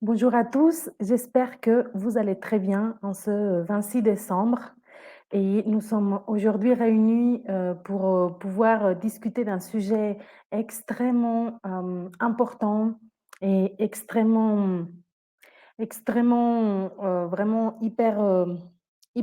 Bonjour à tous, j'espère que vous allez très bien en ce 26 décembre et nous sommes aujourd'hui réunis pour pouvoir discuter d'un sujet extrêmement important et extrêmement vraiment hyper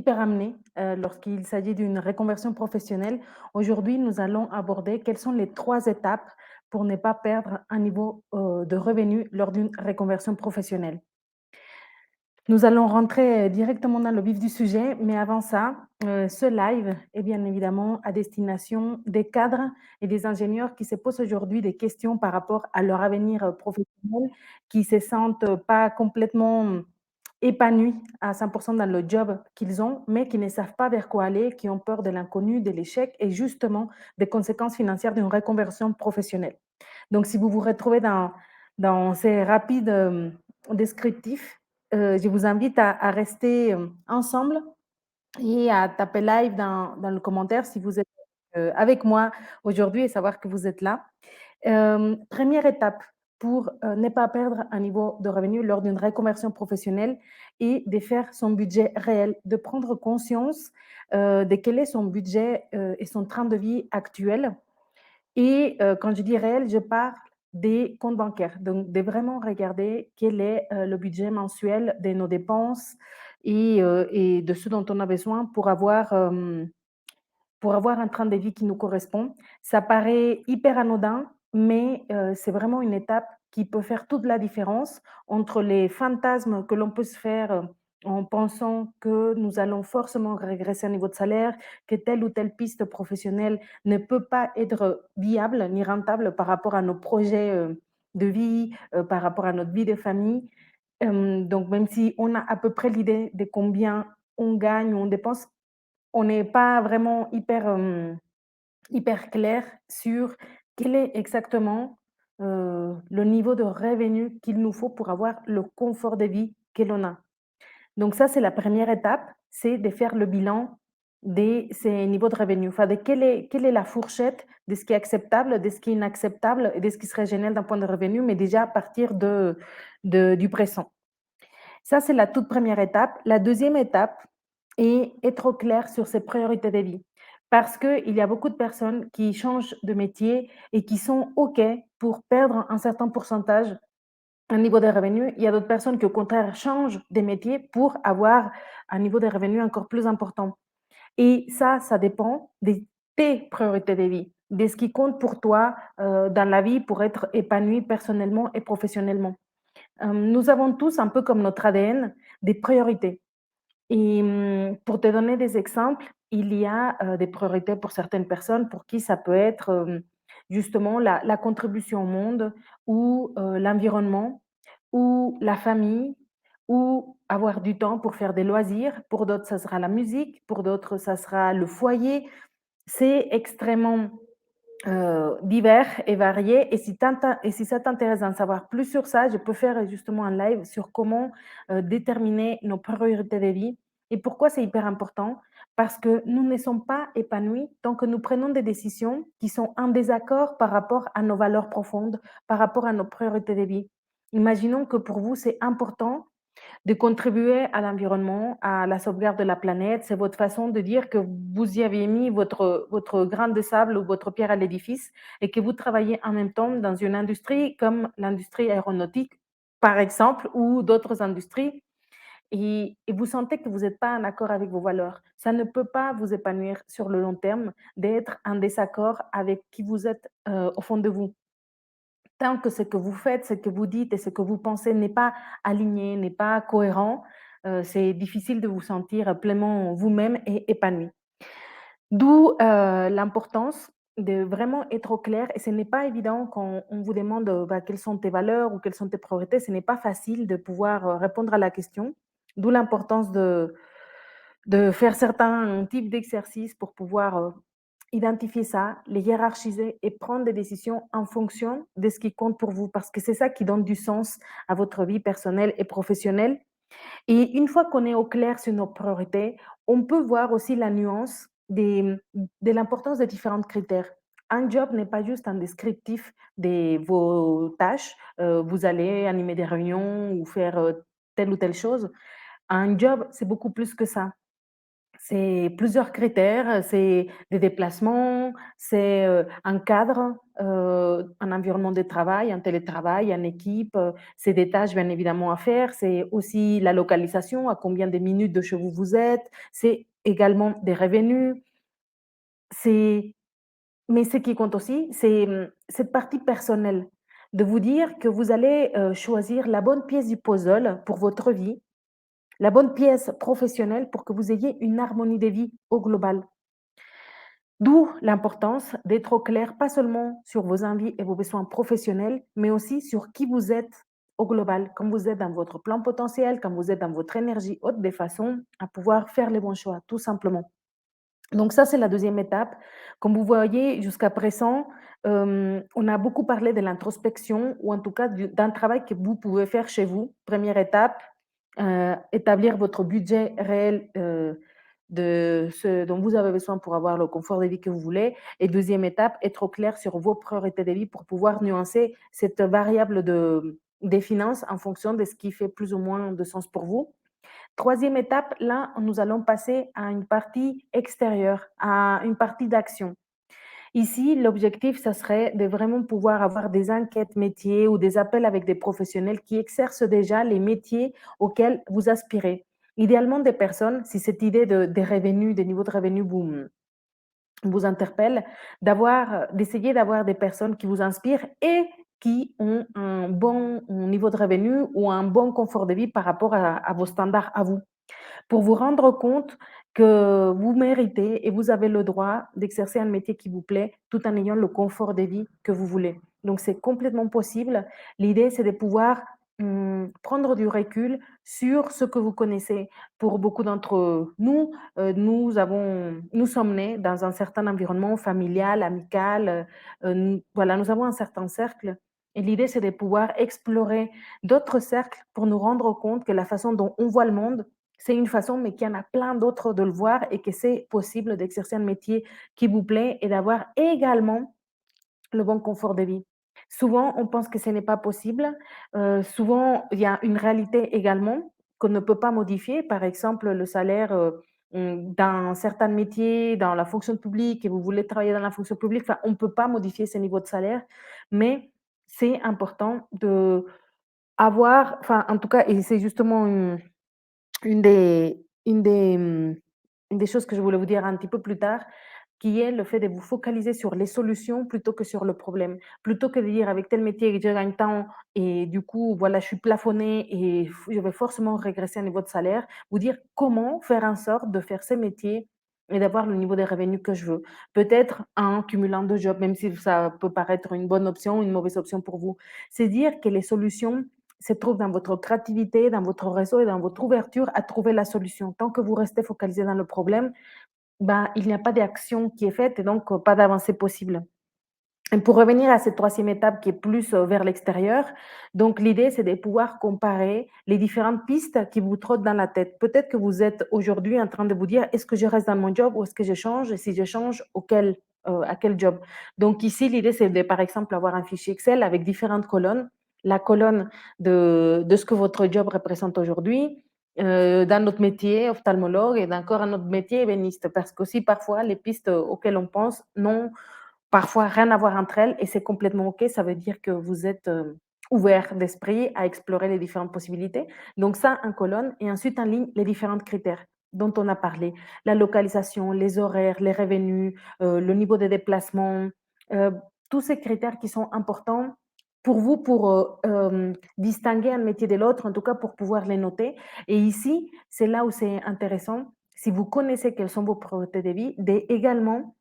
amené lorsqu'il s'agit d'une reconversion professionnelle. Aujourd'hui, nous allons aborder quelles sont les trois étapes pour ne pas perdre un niveau de revenu lors d'une reconversion professionnelle. Nous allons rentrer directement dans le vif du sujet, mais avant ça, ce live est bien évidemment à destination des cadres et des ingénieurs qui se posent aujourd'hui des questions par rapport à leur avenir, professionnel, qui se sentent pas complètement, épanouis à 100 dans le job qu'ils ont, mais qui ne savent pas vers quoi aller, qui ont peur de l'inconnu, de l'échec et justement des conséquences financières d'une reconversion professionnelle. Donc si vous vous retrouvez dans ces rapides, descriptifs, je vous invite à rester, ensemble et à taper live dans le commentaire si vous êtes, avec moi aujourd'hui et savoir que vous êtes là. 1 étape pour, ne pas perdre un niveau de revenu lors d'une reconversion professionnelle et de faire son budget réel, de prendre conscience, de quel est son budget, et son train de vie actuel et quand je dis réel, je parle des comptes bancaires. Donc de vraiment regarder quel est, le budget mensuel de nos dépenses et de ce dont on a besoin pour avoir un train de vie qui nous correspond. Ça paraît hyper anodin, mais c'est vraiment une étape qui peut faire toute la différence entre les fantasmes que l'on peut se faire, en pensant que nous allons forcément régresser à niveau de salaire, que telle ou telle piste professionnelle ne peut pas être viable ni rentable par rapport à nos projets, de vie, par rapport à notre vie de famille. Donc même si on a à peu près l'idée de combien on gagne ou on dépense, on n'est pas vraiment hyper clair sur quel est exactement, le niveau de revenu qu'il nous faut pour avoir le confort de vie que l'on a. Donc ça, c'est la première étape, c'est de faire le bilan de ces niveaux de revenus. Enfin, de quelle est la fourchette de ce qui est acceptable, de ce qui est inacceptable et de ce qui serait génial d'un point de revenu, mais déjà à partir du présent. Ça, c'est la toute première étape. La deuxième étape est être au clair sur ses priorités de vie. Parce qu'il y a beaucoup de personnes qui changent de métier et qui sont OK pour perdre un certain pourcentage, un niveau de revenu. Il y a d'autres personnes qui, au contraire, changent de métier pour avoir un niveau de revenu encore plus important. Et ça dépend de tes priorités de vie, de ce qui compte pour toi dans la vie pour être épanoui personnellement et professionnellement. Nous avons tous, un peu comme notre ADN, des priorités. Et pour te donner des exemples, il y a, des priorités pour certaines personnes pour qui ça peut être, justement la contribution au monde ou, l'environnement ou la famille ou avoir du temps pour faire des loisirs. Pour d'autres, ça sera la musique, pour d'autres, ça sera le foyer. C'est extrêmement divers et variés et si ça t'intéresse d'en savoir plus sur ça, je peux faire justement un live sur comment, déterminer nos priorités de vie et pourquoi c'est hyper important. Parce que nous ne sommes pas épanouis tant que nous prenons des décisions qui sont en désaccord par rapport à nos valeurs profondes, par rapport à nos priorités de vie. Imaginons que pour vous, c'est important de contribuer à l'environnement, à la sauvegarde de la planète. C'est votre façon de dire que vous y avez mis votre grain de sable ou votre pierre à l'édifice et que vous travaillez en même temps dans une industrie comme l'industrie aéronautique, par exemple, ou d'autres industries et vous sentez que vous n'êtes pas en accord avec vos valeurs. Ça ne peut pas vous épanouir sur le long terme d'être en désaccord avec qui vous êtes, au fond de vous. Tant que ce que vous faites, ce que vous dites et ce que vous pensez n'est pas aligné, n'est pas cohérent, c'est difficile de vous sentir pleinement vous-même et épanoui. D'où, l'importance de vraiment être au clair et ce n'est pas évident quand on vous demande, bah, quelles sont tes valeurs ou quelles sont tes priorités, ce n'est pas facile de pouvoir, répondre à la question. D'où l'importance de faire certains types d'exercices pour pouvoir, identifier ça, les hiérarchiser et prendre des décisions en fonction de ce qui compte pour vous. Parce que c'est ça qui donne du sens à votre vie personnelle et professionnelle. Et une fois qu'on est au clair sur nos priorités, on peut voir aussi la nuance de l'importance des différents critères. un job n'est pas juste un descriptif de vos tâches. Vous allez animer des réunions ou faire, telle ou telle chose. Un job, c'est beaucoup plus que ça. C'est plusieurs critères, c'est des déplacements, c'est, un cadre, un environnement de travail, un télétravail, en équipe, c'est des tâches bien évidemment à faire, c'est aussi la localisation, à combien de minutes de chez vous vous êtes, c'est également des revenus, c'est mais ce qui compte aussi, c'est, cette partie personnelle, de vous dire que vous allez, choisir la bonne pièce du puzzle pour votre vie, la bonne pièce professionnelle pour que vous ayez une harmonie de vie au global. D'où l'importance d'être au clair, pas seulement sur vos envies et vos besoins professionnels, mais aussi sur qui vous êtes au global, comme vous êtes dans votre plan potentiel, comme vous êtes dans votre énergie haute, de façon à pouvoir faire les bons choix, tout simplement. Donc ça, c'est la deuxième étape. Comme vous voyez, jusqu'à présent, on a beaucoup parlé de l'introspection ou en tout cas d'un travail que vous pouvez faire chez vous. Première étape, établir votre budget réel, de ce dont vous avez besoin pour avoir le confort de vie que vous voulez. Et deuxième étape, être au clair sur vos priorités de vie pour pouvoir nuancer cette variable des finances en fonction de ce qui fait plus ou moins de sens pour vous. Troisième étape, là, nous allons passer à une partie extérieure, à une partie d'action. Ici, l'objectif, ça serait de vraiment pouvoir avoir des enquêtes métiers ou des appels avec des professionnels qui exercent déjà les métiers auxquels vous aspirez. Idéalement, des personnes, si cette idée des revenus, des niveaux de revenus vous interpelle, d'essayer d'avoir des personnes qui vous inspirent et qui ont un bon niveau de revenu ou un bon confort de vie par rapport à vos standards à vous pour vous rendre compte que vous méritez et vous avez le droit d'exercer un métier qui vous plaît tout en ayant le confort de vie que vous voulez. Donc c'est complètement possible. L'idée, c'est de pouvoir prendre du recul sur ce que vous connaissez. Pour beaucoup d'entre nous, nous sommes nés dans un certain environnement familial, amical. Voilà, nous avons un certain cercle. Et l'idée, c'est de pouvoir explorer d'autres cercles pour nous rendre compte que la façon dont on voit le monde, c'est une façon, mais qu'il y en a plein d'autres de le voir et que c'est possible d'exercer un métier qui vous plaît et d'avoir également le bon confort de vie. Souvent, on pense que ce n'est pas possible. Souvent, il y a une réalité également qu'on ne peut pas modifier. Par exemple, le salaire, dans certains métiers, dans la fonction publique et vous voulez travailler dans la fonction publique, enfin, on ne peut pas modifier ce niveau de salaire, mais c'est important d'avoir enfin, en tout cas et c'est justement une des une des, une des choses que je voulais vous dire un petit peu plus tard, qui est le fait de vous focaliser sur les solutions plutôt que sur le problème. Plutôt que de dire: «Avec tel métier, je gagne tant et du coup, voilà, je suis plafonnée et je vais forcément régresser à niveau de salaire», vous dire: «Comment faire en sorte de faire ce métier et d'avoir le niveau de revenus que je veux?» Peut-être en cumulant 2 jobs, même si ça peut paraître une bonne option ou une mauvaise option pour vous. C'est dire que les solutions se trouve dans votre créativité, dans votre réseau et dans votre ouverture à trouver la solution. Tant que vous restez focalisé dans le problème, ben, il n'y a pas d'action qui est faite et donc pas d'avancée possible. Et pour revenir à cette troisième étape qui est plus, vers l'extérieur, donc l'idée, c'est de pouvoir comparer les différentes pistes qui vous trottent dans la tête. Peut-être que vous êtes aujourd'hui en train de vous dire: «Est-ce que je reste dans mon job ou est-ce que je change? Et si je change, à quel job?» Donc ici, l'idée, c'est de, par exemple, avoir un fichier Excel avec différentes colonnes. La colonne de ce que votre job représente aujourd'hui, dans notre métier, ophtalmologue et encore un autre métier, ébéniste. Parce qu'aussi, parfois, les pistes auxquelles on pense n'ont parfois rien à voir entre elles et c'est complètement OK. Ça veut dire que vous êtes, ouvert d'esprit à explorer les différentes possibilités. Donc ça en colonne et ensuite en ligne, les différents critères dont on a parlé. La localisation, les horaires, les revenus, le niveau de déplacement, heu, tous ces critères qui sont importants pour vous pour, distinguer un métier de l'autre, en tout cas pour pouvoir les noter et ici, c'est là où c'est intéressant, si vous connaissez quelles sont vos priorités de vie, d'également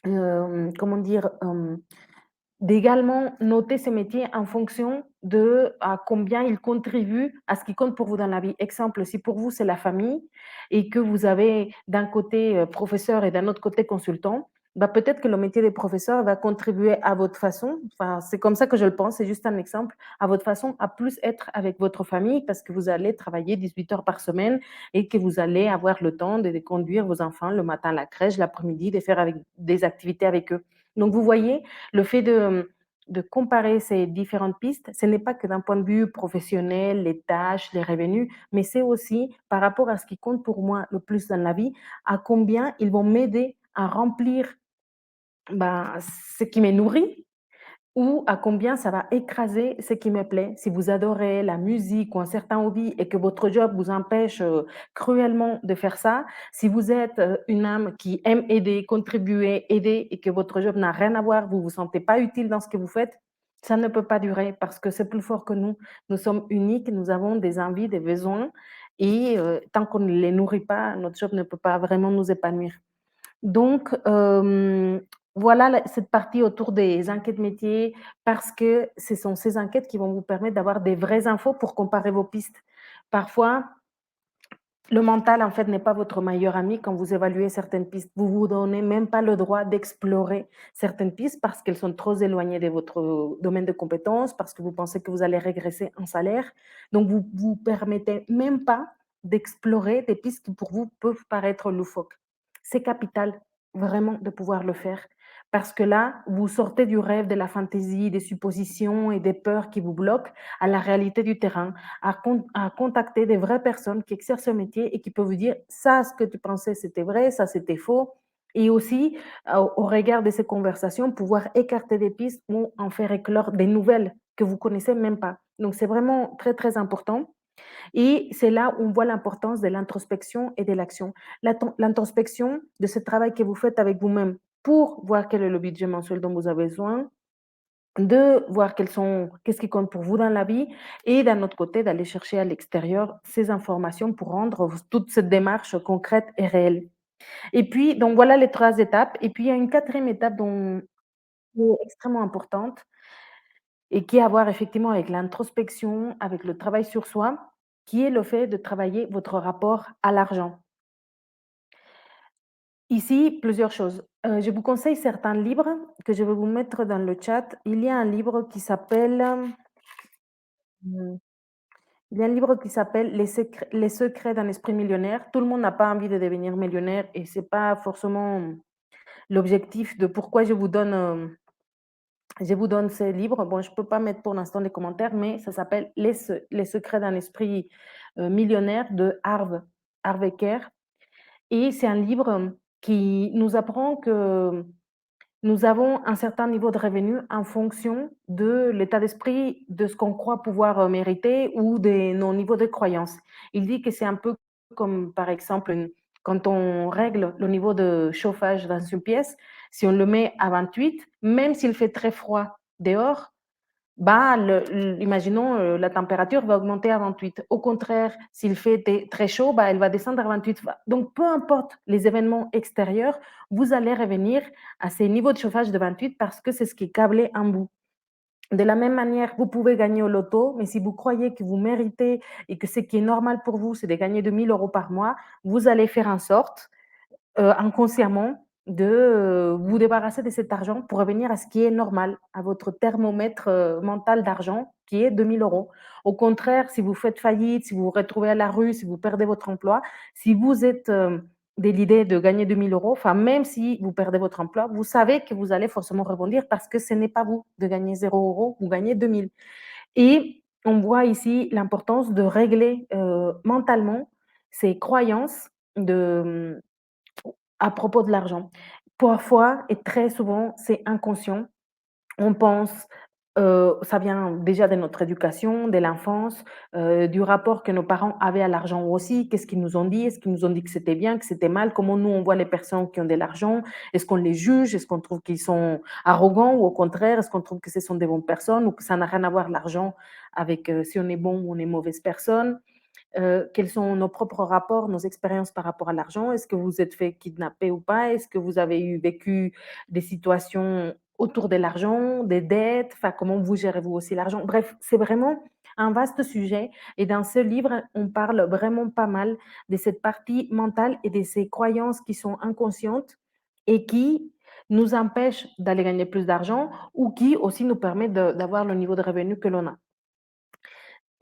comment dire? D'également noter ces métiers en fonction de à combien ils contribuent à ce qui compte pour vous dans la vie. Exemple, si pour vous c'est la famille et que vous avez d'un côté, professeur et d'un autre côté consultant, bah, peut-être que le métier de professeur va contribuer à votre façon, enfin, c'est comme ça que je le pense, c'est juste un exemple, à votre façon à plus être avec votre famille parce que vous allez travailler 18 heures par semaine et que vous allez avoir le temps de conduire vos enfants le matin à la crèche, l'après-midi, de faire avec des activités avec eux. Donc vous voyez, le fait de comparer ces différentes pistes, ce n'est pas que d'un point de vue professionnel, les tâches, les revenus, mais c'est aussi par rapport à ce qui compte pour moi le plus dans la vie, à combien ils vont m'aider à remplir, bah, ce qui me nourrit ou à combien ça va écraser ce qui me plaît. Si vous adorez la musique ou un certain hobby et que votre job vous empêche, cruellement de faire ça, si vous êtes, une âme qui aime aider, contribuer, aider et que votre job n'a rien à voir, vous vous sentez pas utile dans ce que vous faites, ça ne peut pas durer parce que c'est plus fort que nous. Nous sommes uniques, nous avons des envies, des besoins et tant qu'on ne les nourrit pas, notre job ne peut pas vraiment nous épanouir. Donc, voilà cette partie autour des enquêtes métiers parce que ce sont ces enquêtes qui vont vous permettre d'avoir des vraies infos pour comparer vos pistes. Parfois, le mental, en fait, n'est pas votre meilleur ami quand vous évaluez certaines pistes. Vous vous donnez même pas le droit d'explorer certaines pistes parce qu'elles sont trop éloignées de votre domaine de compétences, parce que vous pensez que vous allez régresser en salaire. Donc, vous vous permettez même pas d'explorer des pistes qui pour vous peuvent paraître loufoques. C'est capital, vraiment, de pouvoir le faire. Parce que là, vous sortez du rêve, de la fantaisie, des suppositions et des peurs qui vous bloquent à la réalité du terrain à contacter des vraies personnes qui exercent ce métier et qui peuvent vous dire ça, ce que tu pensais, c'était vrai, ça, c'était faux. Et aussi, au regard de ces conversations, pouvoir écarter des pistes ou en faire éclore des nouvelles que vous connaissez même pas. Donc, c'est vraiment très, très important. Et c'est là où on voit l'importance de l'introspection et de l'action. L'introspection de ce travail que vous faites avec vous-même pour voir quel est le budget mensuel dont vous avez besoin, de voir qu'est-ce qui compte pour vous dans la vie et d'un autre côté, d'aller chercher à l'extérieur ces informations pour rendre toute cette démarche concrète et réelle. Et puis, donc voilà les 3 étapes. Et puis, il y a une quatrième étape qui est extrêmement importante et qui a à voir effectivement avec l'introspection, avec le travail sur soi, qui est le fait de travailler votre rapport à l'argent. Ici, plusieurs choses. Je vous conseille certains livres que je vais vous mettre dans le chat. Il y a un livre qui s'appelle, il y a un livre qui s'appelle Les secrets d'un esprit millionnaire. Tout le monde n'a pas envie de devenir millionnaire et c'est pas forcément l'objectif de pourquoi je vous donne ces livres. Bon, je peux pas mettre pour l'instant les commentaires, mais ça s'appelle Les secrets d'un esprit, millionnaire de Harv Eker et c'est un livre qui nous apprend que nous avons un certain niveau de revenu en fonction de l'état d'esprit, de ce qu'on croit pouvoir, mériter ou de nos niveaux de croyance. Il dit que c'est un peu comme, par exemple, quand on règle le niveau de chauffage dans une pièce, si on le met à 28, même s'il fait très froid dehors, bah, imaginons, la température va augmenter à 28. Au contraire, s'il fait très chaud, bah, elle va descendre à 28. Donc, peu importe les événements extérieurs, vous allez revenir à ces niveaux de chauffage de 28 parce que c'est ce qui est câblé en bout. De la même manière, vous pouvez gagner au loto, mais si vous croyez que vous méritez et que ce qui est normal pour vous, c'est de gagner 2 000 € par mois, vous allez faire en sorte inconsciemment de vous débarrasser de cet argent pour revenir à ce qui est normal, à votre thermomètre mental d'argent qui est 2 000 €. Au contraire, si vous faites faillite, si vous vous retrouvez à la rue, si vous perdez votre emploi, si vous êtes de l'idée de gagner 2 000 €, enfin même si vous perdez votre emploi, vous savez que vous allez forcément rebondir parce que ce n'est pas vous de gagner 0 €, vous gagnez 2000. Et on voit ici l'importance de régler mentalement ces croyances de à propos de l'argent. Parfois et très souvent, c'est inconscient. On pense, ça vient déjà de notre éducation, de l'enfance, du rapport que nos parents avaient à l'argent aussi. Qu'est-ce qu'ils nous ont dit? Est-ce qu'ils nous ont dit que c'était bien, que c'était mal? Comment nous, on voit les personnes qui ont de l'argent? Est-ce qu'on les juge? Est-ce qu'on trouve qu'ils sont arrogants ou au contraire, est-ce qu'on trouve que ce sont des bonnes personnes ou que ça n'a rien à voir l'argent avec, si on est bon ou on est mauvaise personne? Quels sont nos propres rapports, nos expériences par rapport à l'argent? Est-ce que vous êtes fait kidnapper ou pas? Est-ce que vous avez vécu des situations autour de l'argent, des dettes? Enfin, comment vous gérez vous aussi l'argent? Bref, c'est vraiment un vaste sujet et dans ce livre, on parle vraiment pas mal de cette partie mentale et de ces croyances qui sont inconscientes et qui nous empêchent d'aller gagner plus d'argent ou qui aussi nous permettent d'avoir le niveau de revenu que l'on a.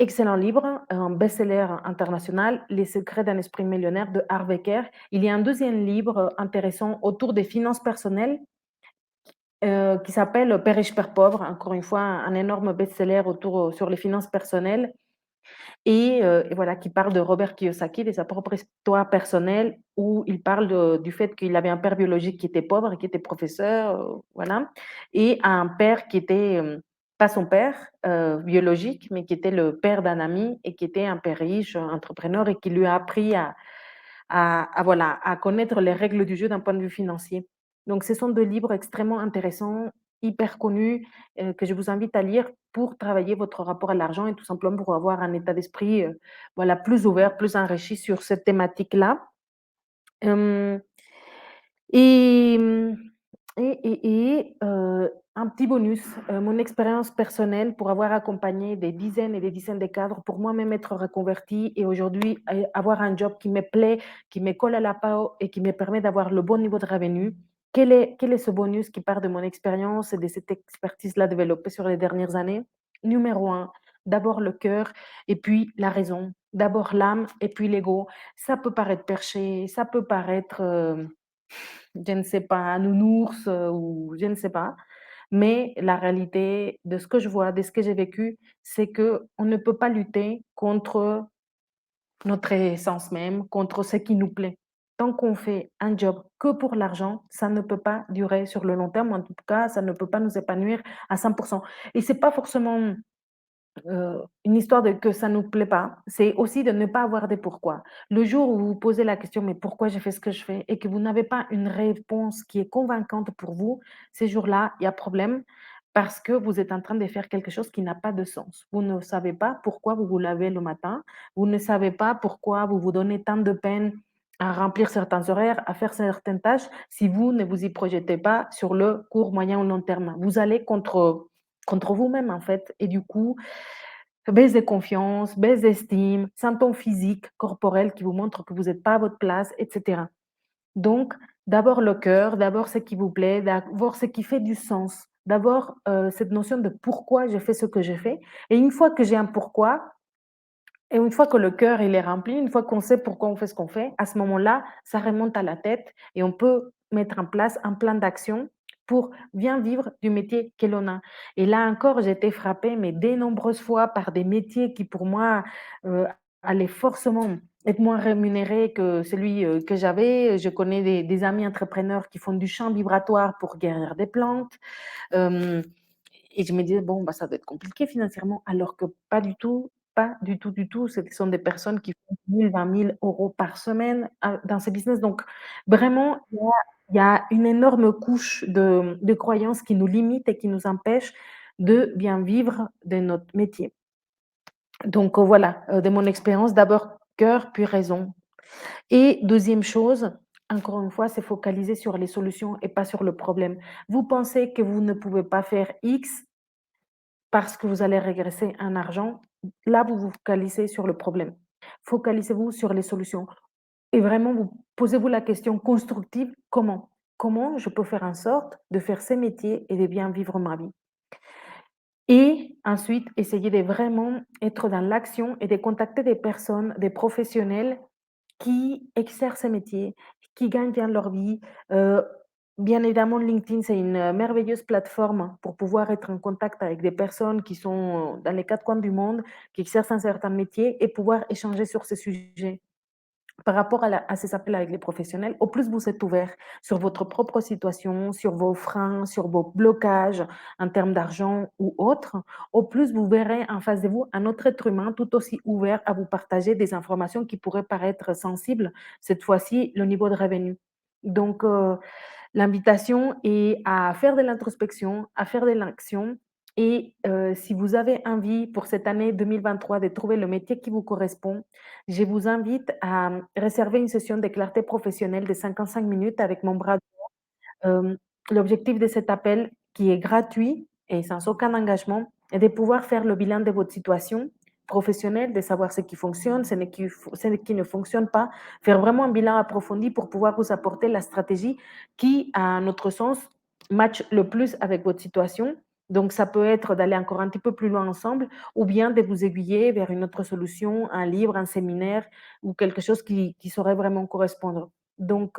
Excellent livre, un best-seller international, Les secrets d'un esprit millionnaire de Harv Eker. Il y a un deuxième livre intéressant autour des finances personnelles qui s'appelle Père riche, père pauvre. Encore une fois, un énorme best-seller sur les finances personnelles et voilà, qui parle de Robert Kiyosaki, de sa propre histoire personnelle, où il parle du fait qu'il avait un père biologique qui était pauvre et qui était professeur, voilà, et un père qui était, pas son père, biologique, mais qui était le père d'un ami et qui était un père riche, entrepreneur et qui lui a appris voilà, à connaître les règles du jeu d'un point de vue financier. Donc ce sont 2 livres extrêmement intéressants, hyper connus, que je vous invite à lire pour travailler votre rapport à l'argent et tout simplement pour avoir un état d'esprit, voilà, plus ouvert, plus enrichi sur cette thématique-là. Hem et mmh un petit bonus, mon expérience personnelle pour avoir accompagné des dizaines et des dizaines de cadres, pour moi-même être reconvertie et aujourd'hui avoir un job qui me plaît, qui me colle à la peau et qui me permet d'avoir le bon niveau de revenu. Quel est ce bonus qui part de mon expérience et de cette expertise-là développée sur les dernières années? Numéro un, d'abord le cœur et puis la raison. D'abord l'âme et puis l'ego. Ça peut paraître perché, ça peut paraître, je ne sais pas, nounours, ou je ne sais pas. Mais la réalité de ce que je vois, de ce que j'ai vécu, c'est que on ne peut pas lutter contre notre essence même, contre ce qui nous plaît. Tant qu'on fait un job que pour l'argent, ça ne peut pas durer sur le long terme, en tout cas, ça ne peut pas nous épanouir à 100. Et c'est pas forcément une histoire de que ça nous plaît pas, c'est aussi de ne pas avoir des pourquoi. Le jour où vous vous posez la question: «Mais pourquoi je fais ce que je fais?» et que vous n'avez pas une réponse qui est convaincante pour vous, ces jours-là, il y a problème parce que vous êtes en train de faire quelque chose qui n'a pas de sens. Vous ne savez pas pourquoi vous vous lavez le matin, vous ne savez pas pourquoi vous vous donnez tant de peine à remplir certains horaires, à faire certaines tâches, si vous ne vous y projetez pas sur le court, moyen ou long terme. Vous allez contre vous-même, en fait et du coup, baisse de confiance, baisse d'estime, symptômes physiques, corporels qui vous montrent que vous n'êtes pas à votre place, et cetera. Donc, d'abord le cœur, d'abord ce qui vous plaît, d'abord ce qui fait du sens. D'abord, cette notion de pourquoi je fais ce que je fais et une fois que j'ai un pourquoi, et une fois que le cœur il est rempli, une fois qu'on sait pourquoi on fait ce qu'on fait, à ce moment-là, ça remonte à la tête et on peut mettre en place un plan d'action pour bien vivre du métier que l'on a. Et là encore, j'ai été frappée, mais de nombreuses fois par des métiers qui pour moi, heu, allaient forcément être moins rémunérés que celui, que j'avais. Je connais des amis entrepreneurs qui font du chant vibratoire pour guérir des plantes. Hem et je me disais: «Bon, bah, ça doit être compliqué financièrement», alors que pas du tout, pas du tout, du tout. Ce sont des personnes qui font 10 000, 20 000 € par semaine, dans ces business. Donc vraiment, il y a une énorme couche de croyances qui nous limitent et qui nous empêchent de bien vivre de notre métier. Donc voilà, de mon expérience, d'abord cœur, puis raison. Et deuxième chose, encore une fois, c'est focaliser sur les solutions et pas sur le problème. Vous pensez que vous ne pouvez pas faire X, parce que vous allez régresser en argent, là, vous vous focalisez sur le problème. Focalisez-vous sur les solutions et vraiment vous posez-vous la question constructive: «Comment? Comment je peux faire en sorte de faire ces métiers et de bien vivre ma vie?» Et ensuite, essayez de vraiment être dans l'action et de contacter des personnes, des professionnels qui exercent ces métiers, qui gagnent bien leur vie. Heu, Bien évidemment, LinkedIn, c'est une, merveilleuse plateforme pour pouvoir être en contact avec des personnes qui sont, dans les 4 coins du monde, qui exercent un certain métier et pouvoir échanger sur ces sujets. Par rapport à ces appels avec les professionnels, au plus vous êtes ouvert sur votre propre situation, sur vos freins, sur vos blocages en termes d'argent ou autres, au plus vous verrez en face de vous un autre être humain tout aussi ouvert à vous partager des informations qui pourraient paraître sensibles, cette fois-ci le niveau de revenu. Donc, l'invitation est à faire de l'introspection, à faire de l'action et si vous avez envie pour cette année 2023 de trouver le métier qui vous correspond, je vous invite à réserver une session de clarté professionnelle de 55 minutes avec mon bras. Hem, L'objectif de cet appel, qui est gratuit et sans aucun engagement, est de pouvoir faire le bilan de votre situation professionnelle, de savoir ce qui fonctionne, ce qui ne fonctionne pas, faire vraiment un bilan approfondi pour pouvoir vous apporter la stratégie qui, à notre sens, match le plus avec votre situation. Donc ça peut être d'aller encore un petit peu plus loin ensemble ou bien de vous aiguiller vers une autre solution, un livre, un séminaire ou quelque chose qui saurait vraiment correspondre. Donc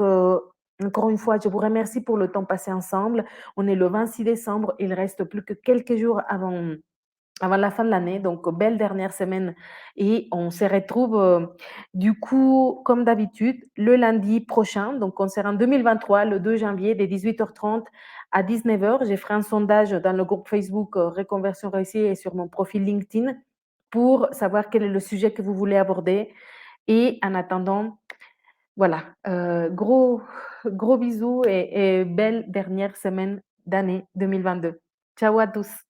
Encore une fois, je vous remercie pour le temps passé ensemble. On est le 26 décembre, il reste plus que quelques jours avant la fin de l'année, donc belle dernière semaine et on se retrouve, du coup, comme d'habitude, le lundi prochain, donc on sera en 2023, le 2 janvier, de 18h30 à 19h. Je ferai un sondage dans le groupe Facebook, Reconversion réussie et sur mon profil LinkedIn pour savoir quel est le sujet que vous voulez aborder et en attendant, voilà, gros bisous et belle dernière semaine d'année 2022. Ciao à tous.